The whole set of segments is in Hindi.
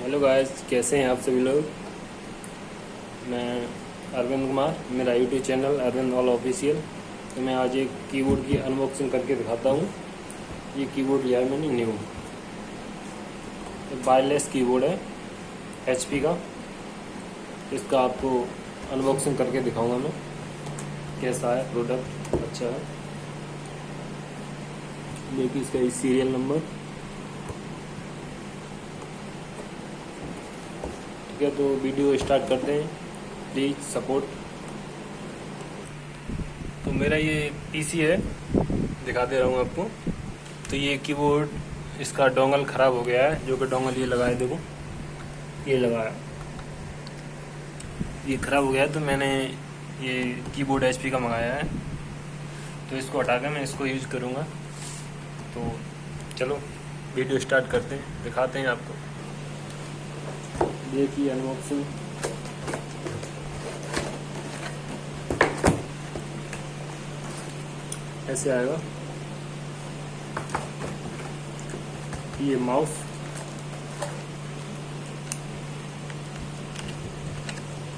हेलो गाइस, कैसे हैं आप सभी लोग। मैं अरविंद कुमार, मेरा YouTube channel Arvind all official. तो मैं आज एक कीबोर्ड की अनबॉक्सिंग करके दिखाता हूँ। ये कीबोर्ड लिया है मैंने न्यू, एक वायरलेस कीबोर्ड है HP का। इसका आपको अनबॉक्सिंग करके दिखाऊंगा मैं, कैसा है प्रोडक्ट। अच्छा है, देखिए इसका सीरियल नंबर। ठीक है, तो वीडियो स्टार्ट करते हैं, प्लीज़ सपोर्ट। तो मेरा ये PC है, दिखा दे रहा हूँ आपको। तो ये कीबोर्ड, इसका डोंगल ख़राब हो गया है। जो कि डोंगल ये लगाया, देखो ये लगाया, ये ख़राब हो गया है। तो मैंने ये कीबोर्ड HP का मंगाया है, तो इसको हटा के मैं इसको यूज़ करूँगा। तो चलो वीडियो स्टार्ट करते हैं, दिखाते हैं आपको। देखिए अनबॉक्सिंग। ऐसे आएगा ये माउस।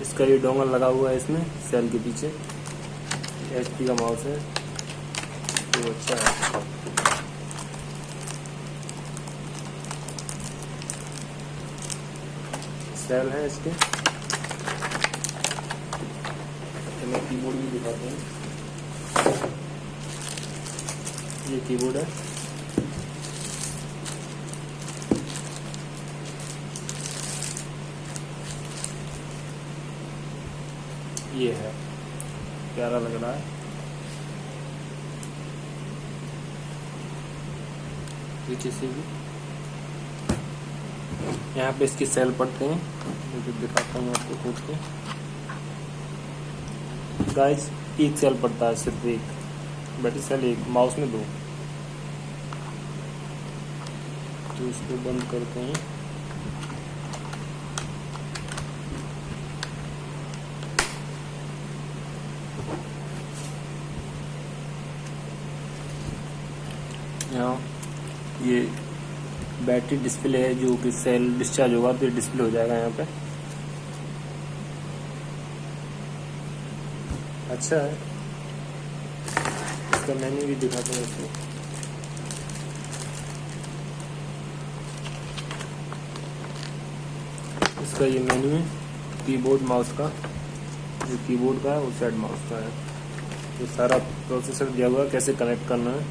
इसका ये डोंगल लगा हुआ है इसमें सेल के पीछे। HP का माउस है, तो अच्छा है। सेल है इसके। तो मैं कीबोर्ड भी दिखाता हूँ। ये कीबोर्ड है, ये है, प्यारा लग रहा है। पीछे से भी यहाँ पे इसकी सेल पड़ते हैं, मुझे दिखाता हूँ आपको खोल के। गाइस, एक सेल पड़ता है, सिर्फ एक बैटरी सेल, एक माउस में दो। तो इसको बंद करते हैं। यहाँ ये बैटरी डिस्प्ले है, जो कि सेल डिस्चार्ज होगा तो डिस्प्ले हो जाएगा यहाँ पे। अच्छा है, इसका मेन्यू भी दिखाते हैं इसको। इसका ये मेन्यू है कीबोर्ड माउस का, जो कीबोर्ड का है वो साइड माउस का है। तो सारा प्रोसेसर दिया हुआ है, कैसे कनेक्ट करना है,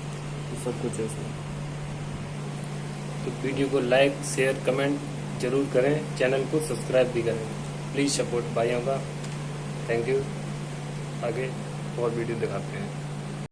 तो सब कुछ है इसमें। तो वीडियो को लाइक शेयर कमेंट जरूर करें, चैनल को सब्सक्राइब भी करें। प्लीज़ सपोर्ट भाइयों का। Thank you. आगे और वीडियो दिखाते हैं।